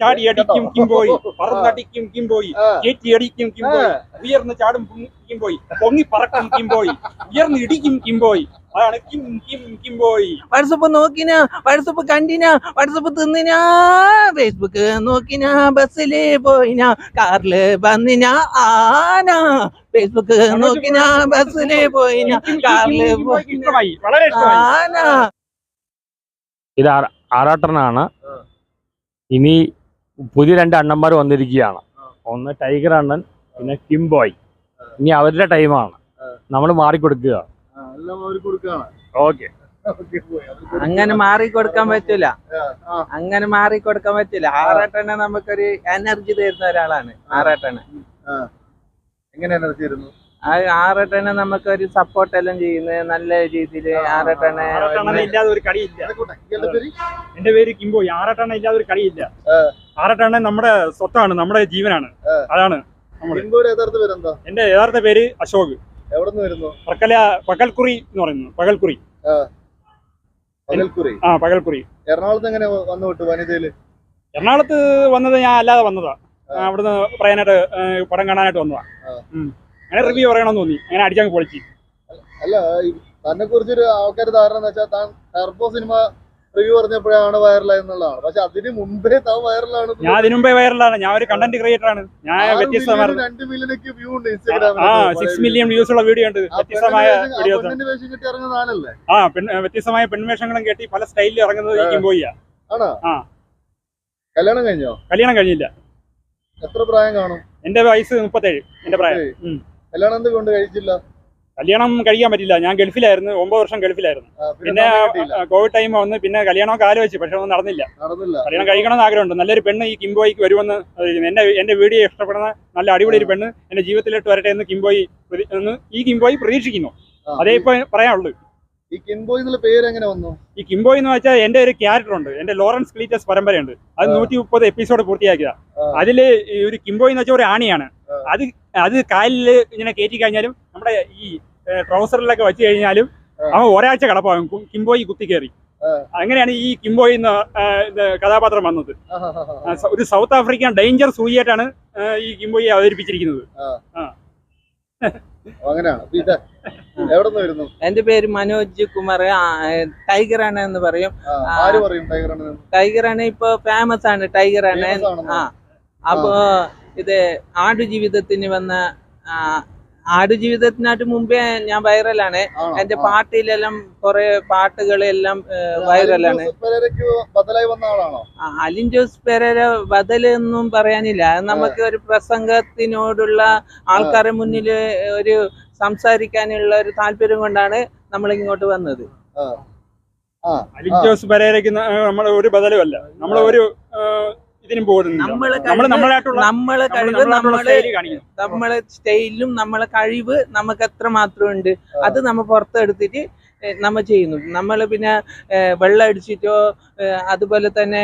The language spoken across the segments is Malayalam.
ചാടിയടിക്കും കിംബോയി, പറന്നടിക്കും കിംബോയി, കേറ്റിയടിക്കും കിംബോയി, ഉയർന്ന് ചാടും കിംബോയി, പൊങ്ങി പറക്കും കിംബോയി, ഉയർന്ന് ഇടിക്കും കിംബോയി. അതാണ് കിം കിം കിംബോയി. വാട്സപ്പ് നോക്കിനാ, വാട്സപ്പ് കണ്ടിനാ, വാട്സപ്പ് തിന്നിനാ, ഫേസ്ബുക്ക് നോക്കിനാ, ബസ്സില് പോയിനാ, കാറില് വന്നിനാ, ആന. ഫേസ്ബുക്ക് നോക്കിനാ, ബസ്സില് പോയിനാ, കാറില് ഇഷ്ടമായി, വളരെ ഇഷ്ടമായി. ആന. ഇത് ആറാട്ടനാണ്. ഇനി പുതിയ 2 അണ്ണന്മാർ വന്നിരിക്കുകയാണ്. ഒന്ന് ടൈഗർ അണ്ണൻ, പിന്നെ കിംബോയ്. ഇനി അവരുടെ ടൈമാണ്, നമ്മൾ മാറിക്കൊടുക്കുക. ഓക്കെ. അങ്ങനെ മാറിക്കൊടുക്കാൻ പറ്റൂല, അങ്ങനെ മാറിക്കൊടുക്കാൻ പറ്റൂല. ആറാട്ടനെ നമുക്കൊരു എനർജി തരുന്ന ഒരാളാണ് ആറാട്ടന്. എങ്ങനെ എനർജി തരുന്നു? ആറാട്ടനെ നമുക്കൊരു സപ്പോർട്ട് എല്ലാം ചെയ്യുന്നത് നല്ല രീതിയില്. ആറാട്ടനെ ഇല്ലാതെ ഒരു കളിയില്ല. എന്റെ പേര് കിംബോയി. ആറാട്ടണ്ണ ഇല്ലാതെ ഒരു കളിയില്ല. ആറാട്ടണ്ണൻ നമ്മുടെ സ്വത്താണ്, നമ്മുടെ ജീവനാണ്. അതാണ് എന്റെ യഥാർത്ഥ പേര് അശോക്. എവിടെ നിന്ന് വരുന്നു? പകൽക്കുറി എന്ന് പറയുന്നു. പകൽക്കുറി. പകൽക്കുറി. എറണാകുളത്ത് എങ്ങനെ വന്നു വിട്ടു വനിതയില്? എറണാകുളത്ത് വന്നത് ഞാൻ അല്ലാതെ വന്നതാ. അവിടുന്ന് പറയാനായിട്ട് പടം കാണാനായിട്ട് വന്നതാ. അങ്ങനെ റിവ്യൂ പറയണമെന്ന് തോന്നി, അങ്ങനെ അടിച്ചങ്ങ് പൊളിച്ച്. അല്ല, തന്നെ കുറിച്ചൊരു ആൾക്കാർ ധാരണ എന്ന് വെച്ചാൽ താൻ ടർബോ സിനിമ റിവ്യൂ പറഞ്ഞപ്പോഴാണ് വൈറലായി എന്നുള്ളതാണ്. പക്ഷെ അതിന് മുമ്പേ താൻ വൈറലാണ്. ഞാൻ അതിനു മുമ്പേ വൈറലാണ്. ഞാൻ ഒരു കണ്ടന്റ് ക്രിയേറ്റർ ആണ്. ഞാൻ വ്യത്യസ്തമായ 2 മില്യണൊക്കെ വ്യൂ ഉണ്ട് ഇൻസ്റ്റാഗ്രാമിൽ. 6 മില്യൺ വ്യൂസ് ഉള്ള വീഡിയോ ഉണ്ട്. വ്യത്യസ്തമായ വീഡിയോസ്. വ്യത്യസ്തമായ പെൺവേഷങ്ങളും കെട്ടി പല സ്റ്റൈലിൽ ഇറങ്ങുന്നത് കിംബോയിയാ. ആണോ? കല്യാണം കഴിഞ്ഞോ? കല്യാണം കഴിഞ്ഞില്ല. എത്ര പ്രായം കാണും? എന്റെ വയസ്സ് 37. എന്റെ പ്രായം. കല്യാണം എന്തുകൊണ്ട് കഴിച്ചില്ല? കല്യാണം കഴിക്കാൻ പറ്റില്ല. ഞാൻ ഗൾഫിലായിരുന്നു, 9 വർഷം ഗൾഫിലായിരുന്നു. പിന്നെ കോവിഡ് ടൈം വന്ന് പിന്നെ കല്യാണമൊക്കെ ആലോചിച്ചു, പക്ഷെ ഒന്നും നടന്നില്ല. കല്യാണം കഴിക്കണമെന്ന് ആഗ്രഹമുണ്ട്. നല്ലൊരു പെണ്ണ് ഈ കിംബോയിക്ക് വരുമെന്ന് എന്റെ വീഡിയോ ഇഷ്ടപ്പെടുന്ന നല്ല അടിപൊളി ഒരു പെണ്ണ് എന്റെ ജീവിതത്തിലോട്ട് വരട്ടെ എന്ന് ഈ കിംബോയി പ്രതീക്ഷിക്കുന്നു. അതേ ഇപ്പൊ പറയാനുള്ളൂ. ഈ കിംബോയ് എന്നുള്ള പേര് എങ്ങനെ വന്നു? ഈ കിംബോയ് എന്ന് വെച്ചാൽ എന്റെ ഒരു ക്യാരക്ടർ ഉണ്ട്. എന്റെ ലോറൻസ് ക്ലീറ്റസ് പരമ്പരയുണ്ട്. അത് 130 എപ്പിസോഡ് പൂർത്തിയാക്കിയതാ. അതില് ഒരു കിംബോയ് എന്ന് വെച്ചാൽ ഒരു ആണിയാണ്. അത് കാലില് ഇങ്ങനെ കയറ്റി കഴിഞ്ഞാലും നമ്മുടെ ഈ ട്രൗസറിലൊക്കെ വെച്ച് കഴിഞ്ഞാലും അവൻ ഒരാഴ്ച കിടപ്പാകും കിംബോയി കുത്തി കയറി. അങ്ങനെയാണ് ഈ കിംബോയ് എന്ന കഥാപാത്രം വന്നത്. ഒരു സൗത്ത് ആഫ്രിക്കൻ ഡേഞ്ചർ സൂയിയായിട്ടാണ് ഈ കിംബോയി അവതരിപ്പിച്ചിരിക്കുന്നത്. എന്റെ പേര് മനോജ് കുമാർ. ടൈഗർ ആണ് എന്ന് പറയും. ടൈഗർ ആണ് ഇപ്പൊ ഫേമസ് ആണ്. ടൈഗർ ആണ്. അപ്പോ ഇത് ആടുജീവിതത്തിന് വന്ന ആടുജീവിതത്തിനായിട്ട് മുമ്പേ ഞാൻ വൈറലാണ്. എന്റെ പാട്ടിലെല്ലാം കുറെ പാട്ടുകളെല്ലാം വൈറലാണ്. അലിൻ ജോസ് പെരേര ബദലൊന്നും പറയാനില്ല. നമുക്ക് ഒരു പ്രസംഗത്തിനോടുള്ള ആൾക്കാരുടെ മുന്നിൽ ഒരു സംസാരിക്കാനുള്ള ഒരു താല്പര്യം കൊണ്ടാണ് നമ്മൾ ഇങ്ങോട്ട് വന്നത്. അലിൻ ജോസ് പെരേരയ്ക്ക് നമ്മൾ ഒരു ബദലുമല്ല. നമ്മൾ ഒരു നമ്മളെ സ്റ്റൈലും നമ്മളെ കഴിവ് നമുക്ക് എത്ര മാത്രം ഉണ്ട് അത് നമ്മ പുറത്തെടുത്തിട്ട് നമ്മ ചെയ്യുന്നു. നമ്മൾ പിന്നെ വെള്ളം അടിച്ചിട്ടോ അതുപോലെ തന്നെ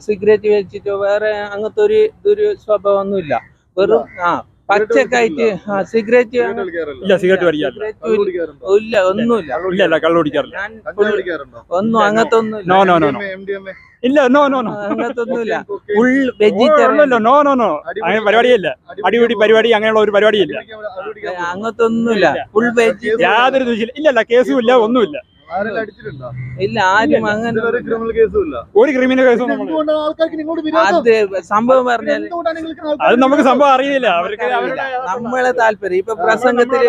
സിഗരറ്റ് വലിച്ചിട്ടോ വേറെ അങ്ങനത്തെ ഒരു സ്വഭാവമൊന്നുമില്ല. വെറും പച്ചക്കായിട്ട് സിഗരറ്റ് ഇല്ല, ഒന്നുമില്ല, ഒന്നും അങ്ങനത്തെ ഒന്നുമില്ല. ഇല്ല, നോ നോ നോ, അങ്ങനത്തൊന്നുമില്ല. Full vegetarian. No no no, അങ്ങനെ പരിപാടിയല്ല. അടിപൊളി പരിപാടി അങ്ങനെയുള്ള ഒരു പരിപാടിയില്ല. അങ്ങനത്തെ ഒന്നുമില്ല. ഫുൾ വെജ്, യാതൊരു ഇല്ല, കേസും ഇല്ല, ഒന്നുമില്ല. ഇല്ല, ആരും അങ്ങനെ ഒരു ക്രിമിനൽ കേസും അത് സംഭവം പറഞ്ഞാൽ അത് നമുക്ക് സംഭവം അറിയില്ല. അവർക്ക് നമ്മളെ താല്പര്യം ഇപ്പൊ പ്രസംഗത്തില്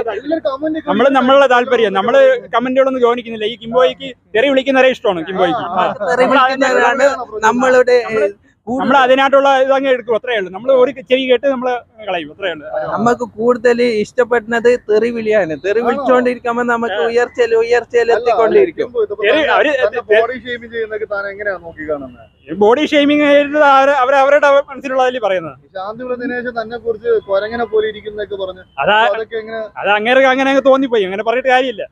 നമ്മളുടെ താല്പര്യം. നമ്മള് കമന്റുകളൊന്നും ഗവനിക്കുന്നില്ല. ഈ കിംബോയിക്ക് തെറി വിളിക്കുന്നവരെ ഇഷ്ടമാണ്. കിംബോയിക്ക് നമ്മളുടെ നമ്മൾ അതിനായിട്ടുള്ള ഇതങ്ങ് എടുക്കും, അത്രേ ഉള്ളൂ. നമ്മൾ ഒരു ചെവി കേട്ട് നമ്മള് കളയും, അത്രേ ഉള്ളൂ. നമുക്ക് കൂടുതൽ ഇഷ്ടപ്പെടുന്നത് തെറി വിളിയാണ്. തെറി വിളിച്ചോണ്ടിരിക്കുമ്പോ നമുക്ക് ഉയർച്ചയിൽ എത്തിക്കൊണ്ടിരിക്കും. ബോഡി ഷെയ്മിങ് അവരവരുടെ മനസ്സിലുള്ളതിൽ പറയുന്നത്. അത് അങ്ങേർക്ക് അങ്ങനെ തോന്നിപ്പോയി. അങ്ങനെ പറഞ്ഞിട്ട് കാര്യമില്ല.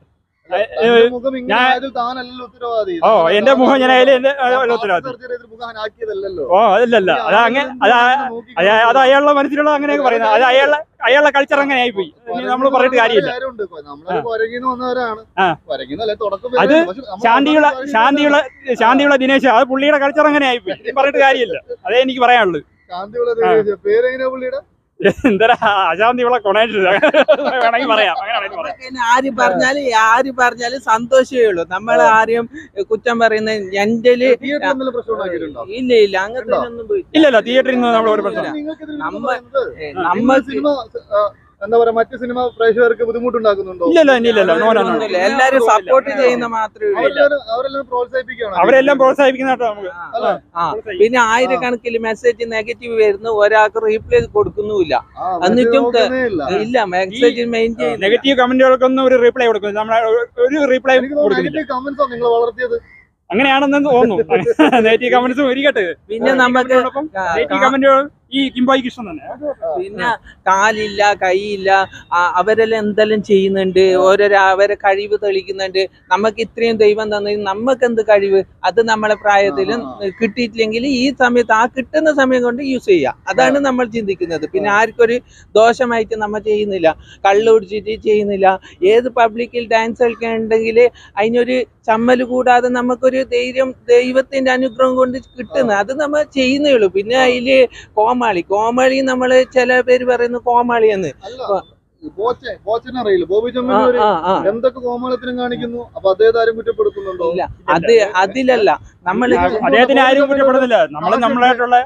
തന്റെ മുഖം ഇങ്ങനെ ആയതിൽ താനല്ലല്ലോ ഉത്തരവാദി. ഓ എന്റെ മുഖം ഞാൻ അതിൽ എന്റെ ഉത്തരവാദി. സർജറി ചെയ്തിട്ട് മുഖം ആക്കിയതല്ലല്ലോ. ഓ അതല്ലല്ല അത് അങ്ങനെ അത് അയാളുടെ മനസ്സിലുള്ള അങ്ങനെയൊക്കെ പറയുന്നത്. അത് അയാളുടെ കൾച്ചർ അങ്ങനെ ആയിപ്പോയി. നമ്മൾ പറഞ്ഞിട്ട് കാര്യമില്ല. നമ്മള് പുരകിന്ന് വന്നവരാണ്. പുരകിന്നല്ലേ തുടക്കം. അത് ശാന്തിയുള്ള ദിനേശ്, അത് പുള്ളിയുടെ കൾച്ചർ അങ്ങനെ ആയിപ്പോയി. പറഞ്ഞിട്ട് കാര്യമില്ല. അതേ എനിക്ക് പറയാനുള്ളത്. ശാന്തിയുള്ള ദിനേശ് പേരെങ്ങനെയാ പുള്ളിയുടെ? എന്താ അശാന്തിയുള്ള കൊണേഷ് വേണമെങ്കിൽ പറയാം. ആര് പറഞ്ഞാലും സന്തോഷമേ ഉള്ളൂ. നമ്മൾ ആരെയും കുറ്റം പറയുന്ന എന്റെ ഇല്ല അങ്ങനത്തെ ഒന്നും ഇല്ലല്ലോ. തിയേറ്ററിൽ നിന്ന് നമ്മൾ ഒരു പ്രശ്നം എന്താ പറയാ, മറ്റു സിനിമ പ്രേക്ഷകർക്ക് ബുദ്ധിമുട്ടുണ്ടാക്കുന്നുണ്ടോ? ഇല്ലല്ലോ. എല്ലാരും സപ്പോർട്ട് ചെയ്യുന്ന മാത്രമേ അവരെല്ലാം പ്രോത്സാഹിപ്പിക്കുന്ന പിന്നെ ആയിരക്കണക്കിന് മെസ്സേജ് നെഗറ്റീവ് വരുന്നു, ഒരാൾക്ക് റീപ്ലൈ കൊടുക്കുന്നുമില്ല. എന്നിട്ടും ഇല്ല മെസ്സേജ് മെയിൻ ചെയ്യുന്ന നെഗറ്റീവ് കമന്റുകൾക്കൊന്നും ഒരു റീപ്ലൈ കൊടുക്കുന്നു. നമ്മൾ ഒരു റീപ്ലൈ വളർത്തിയത് അങ്ങനെയാണെന്ന് തോന്നുന്നു. നെഗറ്റീവ് കമന്റ്സും ഇരിക്കട്ടെ. പിന്നെ നമുക്ക് നെഗറ്റീവ് കമന്റുകൾ ഈ കിംബോയ്ക്ക് ഇഷ്ടം തന്നെ. പിന്നെ കാലില്ല കൈയില്ല, അവരെല്ലാം എന്തെല്ലാം ചെയ്യുന്നുണ്ട്, ഓരോരോ അവരെ കഴിവ് തെളിയിക്കുന്നുണ്ട്. നമുക്ക് ഇത്രയും ദൈവം തന്നത് നമുക്ക് എന്ത് കഴിവ്? അത് നമ്മളെ പ്രായത്തിലും കിട്ടിയിട്ടില്ലെങ്കിൽ ഈ സമയത്ത് ആ കിട്ടുന്ന സമയം കൊണ്ട് യൂസ് ചെയ്യാം. അതാണ് നമ്മൾ ചിന്തിക്കുന്നത്. പിന്നെ ആർക്കൊരു ദോഷമായിട്ട് നമ്മൾ ചെയ്യുന്നില്ല, കള്ളു കുടിച്ചിട്ട് ചെയ്യുന്നില്ല. ഏത് പബ്ലിക്കിൽ ഡാൻസ് കളിക്കാനുണ്ടെങ്കിൽ അതിനൊരു ചമ്മൽ കൂടാതെ നമുക്കൊരു ധൈര്യം ദൈവത്തിന്റെ അനുഗ്രഹം കൊണ്ട് കിട്ടുന്നത്, അത് നമ്മൾ ചെയ്യുന്നേ ഉള്ളൂ. പിന്നെ അതില് കോമാളി നമ്മള് ചില പേര് പറയുന്നു കോമാളി എന്ന്. എന്തൊക്കെ കോമാളത്തിനും കാണിക്കുന്നു. അപ്പൊ അദ്ദേഹത്തെ ആരും കുറ്റപ്പെടുത്തുന്നുണ്ടോ? ഇല്ല, അതിലല്ല നമ്മള് അദ്ദേഹത്തിന് ആരും കുറ്റപ്പെടുന്നില്ല. നമ്മള് നമ്മളായിട്ടുള്ള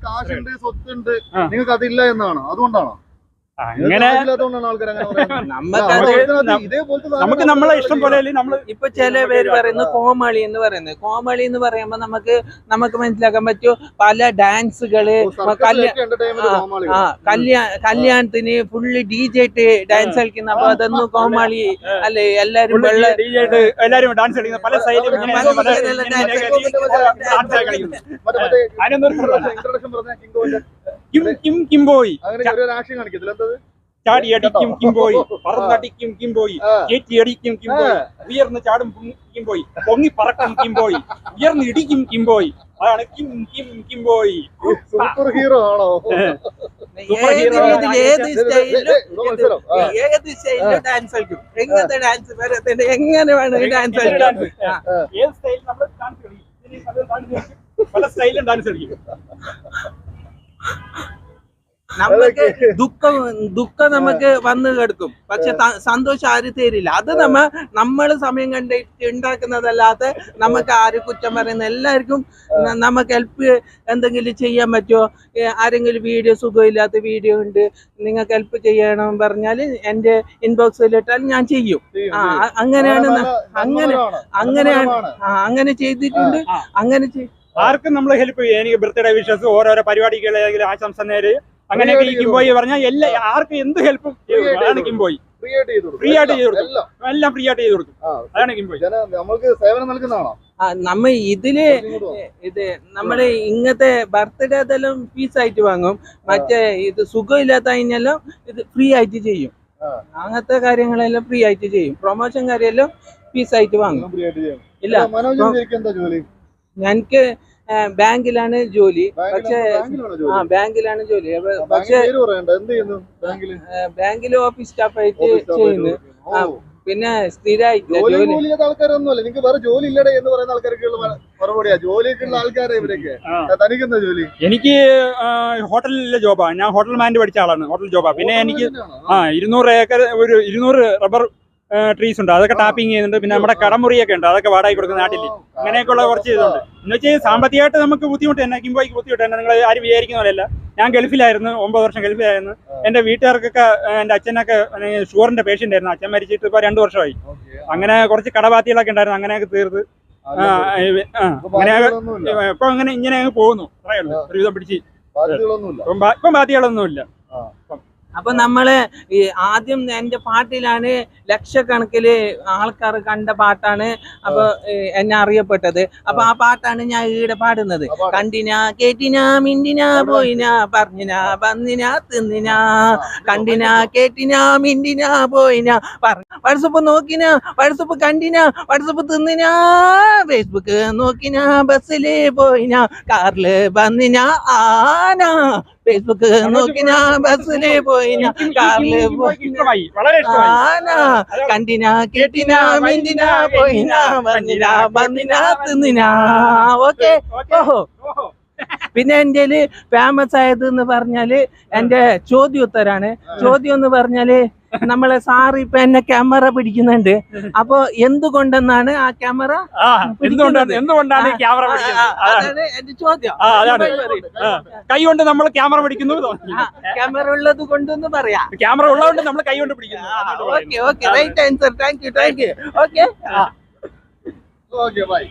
കാശുണ്ട്, സ്വത്തുണ്ട്, നിങ്ങൾക്ക് അതില്ല എന്നാണ്. അതുകൊണ്ടാണോ അങ്ങനെ നമുക്ക് നമ്മളെ ഇഷ്ടം പോലെ ഇപ്പൊ ചില പേര് പറയുന്നത് കോമാളി എന്ന് പറയുന്നത്. കോമാളി എന്ന് പറയുമ്പോ നമുക്ക് മനസ്സിലാക്കാൻ പറ്റും പല ഡാൻസുകള്, കല്യാണത്തിന് ഫുള്ള് DJ ഡാൻസ് കളിക്കുന്ന. അപ്പൊ അതൊന്നും കോമാളി അല്ലെ? എല്ലാരും ഡാൻസ് കളിക്കുന്ന പല കിംബോയ് ചാടിയടിക്കും കിംബോയ്, പറന്നടിക്കും കിംബോയ്, കേറ്റിയടിക്കും കിംബോയ്, ഉയർന്ന് ചാടും കിംബോയ്, പൊങ്ങി പറക്കും കിംബോയ്, ഉയർന്ന് ഇടിക്കും കിംബോയ്. അതാണ് കിംബോയ്. സൂപ്പർ ഹീറോ ആണോ? ഏത് സ്റ്റൈലിലും ഡാൻസ് കളിക്കും. എങ്ങനത്തെ ഡാൻസ് വരത്തിന്റെ എങ്ങനെ വേണം ഡാൻസ് കളിക്കാം. ഏത് സ്റ്റൈലിൽ നമ്മൾ ഡാൻസ് കളിക്കും, പല സ്റ്റൈലും ഡാൻസ് കളിക്കും. നമുക്ക് ദുഃഖം നമുക്ക് വന്നു കിടക്കും, പക്ഷെ സന്തോഷം ആരും തരില്ല. അത് നമ്മള് സമയം കണ്ടിട്ട് ഉണ്ടാക്കുന്നതല്ലാതെ നമുക്ക് ആരും കുറ്റം പറയുന്ന. എല്ലാവർക്കും നമുക്ക് ഹെൽപ്പ് എന്തെങ്കിലും ചെയ്യാൻ പറ്റുമോ? ആരെങ്കിലും വീഡിയോ സുഖമില്ലാത്ത വീഡിയോ ഉണ്ട്, നിങ്ങൾക്ക് ഹെൽപ്പ് ചെയ്യണം പറഞ്ഞാൽ എന്റെ ഇൻബോക്സിൽ ഇട്ടാൽ ഞാൻ ചെയ്യും. അങ്ങനെ ചെയ്തിട്ടുണ്ട്. ആർക്കും നമ്മൾ ഹെൽപ്പ് ചെയ്യും. എനിക്ക് ബർത്ത്ഡേ വിഷസ്, ഓരോരോ പരിപാടികൾ, ആശംസ നേര്, അങ്ങനെയൊക്കെ ഈ കിംബോയ് പറഞ്ഞാൽ ആർക്കും എന്ത് ഹെൽപ്പും അതാണ് കിംബോയ്. ഫ്രീ ആയിട്ട് ചെയ്ത് കൊടുക്കും, എല്ലാം ഫ്രീ ആയിട്ട് ചെയ്ത് കൊടുക്കും. അതാണ് കിംബോയ്. നമുക്ക് സേവനം നൽകുന്നതാണോ? നമ്മ നമ്മള് ഇങ്ങനത്തെ ബർത്ത്ഡേ അതെല്ലാം ഫീസായിട്ട് വാങ്ങും. മറ്റേ ഇത് സുഖമില്ലാത്ത കഴിഞ്ഞെല്ലാം ഇത് ഫ്രീ ആയിട്ട് ചെയ്യും. അങ്ങനത്തെ കാര്യങ്ങളെല്ലാം ഫ്രീ ആയിട്ട് ചെയ്യും. പ്രൊമോഷൻ കാര്യമെല്ലാം ഫീസായിട്ട് വാങ്ങും. ഇല്ല, ഞങ്ങക്ക് ബാങ്കിലാണ് ജോലി. പക്ഷേ ബാങ്കിലാണ് ജോലി. പക്ഷേ ബാങ്കില് ഓഫീസ് സ്റ്റാഫായിട്ട് ചെയ്യുന്നു. പിന്നെ സ്ഥിരമായിട്ട് ആൾക്കാരൊന്നുമല്ല. നിങ്ങൾക്ക് വേറെ ജോലി ഇല്ലടേ എന്ന് പറയുന്ന ആൾക്കാർക്കുള്ള മറുപടിയാ. ജോലിക്കുള്ള ആൾക്കാരെ ഇവരൊക്കെ. തനിക്കെന്താ ജോലി? എനിക്ക് ഹോട്ടലിലെ ജോബാണ്. ഞാൻ ഹോട്ടൽ മാനേജ് പഠിച്ച ആളാണ്. ഹോട്ടൽ ജോബാ. പിന്നെ എനിക്ക് 200 ഏക്കർ, ഒരു 200 റബ്ബർ ട്രീസ് ഉണ്ട്. അതൊക്കെ ടാപ്പിംഗ് ചെയ്യുന്നുണ്ട്. പിന്നെ നമ്മുടെ കടമുറിയൊക്കെ ഉണ്ട്, അതൊക്കെ വാടകയ്ക്ക് കൊടുക്കുന്ന നാട്ടിൽ. അങ്ങനെയൊക്കെയുള്ള കുറച്ച് ഇതുണ്ട്. എന്ന് വെച്ചാൽ സാമ്പത്തികമായിട്ട് നമുക്ക് ബുദ്ധിമുട്ട് തന്നെ, കിംബോയ്ക്ക് ബുദ്ധിമുട്ട് തന്നെ. നിങ്ങൾ ആരും വിചാരിക്കുന്ന പോലെയല്ല. ഞാൻ ഗൾഫിലായിരുന്നു, 9 വർഷം ഗൾഫിലായിരുന്നു. എന്റെ വീട്ടുകാർക്കൊക്കെ, എന്റെ അച്ഛനൊക്കെ ഷുഗറിന്റെ പേഷ്യന്റ് ആയിരുന്നു. അച്ഛൻ മരിച്ചിട്ട് ഇപ്പൊ 2 വർഷമായി. അങ്ങനെ കുറച്ച് കടബാധ്യകളൊക്കെ ഉണ്ടായിരുന്നു. അങ്ങനെയൊക്കെ തീർത്ത് ഇപ്പൊ അങ്ങനെ ഇങ്ങനെ അങ്ങ് പോകുന്നു. ഒരുവിധം പിടിച്ച് ഇപ്പം ബാധ്യതകളൊന്നുമില്ല. അപ്പൊ നമ്മള് ഈ ആദ്യം എന്റെ പാട്ടിലാണ് ലക്ഷക്കണക്കില് ആൾക്കാർ കണ്ട പാട്ടാണ്. അപ്പൊ എന്നെ അറിയപ്പെട്ടത്. അപ്പൊ ആ പാട്ടാണ് ഞാൻ ഈടെ പാടുന്നത്. കണ്ടിനാ കേട്ടിനാ മിണ്ടിനാ പോയിനാ പറഞ്ഞിനാ വന്നിനാ തിന്നിനാ. കണ്ടിനാ കേട്ടിനാ മിണ്ടിനാ പോയിനാ പറഞ്ഞ വാട്സപ്പ് നോക്കിനാ, വാട്സപ്പ് കണ്ടിനാ, വാട്സപ്പ് തിന്നിനാ, ഫേസ്ബുക്ക് നോക്കിനാ, ബസ്സില് പോയിനാ, കാറില് വന്നിനാ, ആന ഫേസ്ബുക്ക് നോക്കിനാ, ബസ്സില് പോയിനാ, കാറില് ഇഷ്ടമായി, വളരെ ഇഷ്ടമായി. ആന കണ്ടിനാ, കേട്ടിനാ, മിണ്ടിനാ, പോയിനാ, വന്നിനാ, തിന്നിനാ. ഓക്കെ. ഓഹോ. പിന്നെ എൻ്റെ ഫേമസ് ആയത് എന്ന് പറഞ്ഞാല് എന്റെ ചോദ്യോത്തരാണ്. ചോദ്യം എന്ന് പറഞ്ഞാല് നമ്മളെ സാറ് ഇപ്പൊ എന്നെ ക്യാമറ പിടിക്കുന്നുണ്ട്. അപ്പൊ എന്തുകൊണ്ടെന്നാണ് ആ ക്യാമറ എന്തുകൊണ്ടാണ് ഈ ക്യാമറ പിടിക്കുന്നത്? അതാണ് എന്റെ ചോദ്യം. അതാണ് കൈ കൊണ്ട് നമ്മൾ ക്യാമറ പിടിക്കുന്നു. ക്യാമറ ഉള്ളത് കൊണ്ടെന്ന് പറയാം. ക്യാമറ ഉള്ളതുകൊണ്ട് നമ്മൾ കൈ കൊണ്ട് പിടിക്കുന്നു. Okay okay, right answer. Thank you. Okay okay by.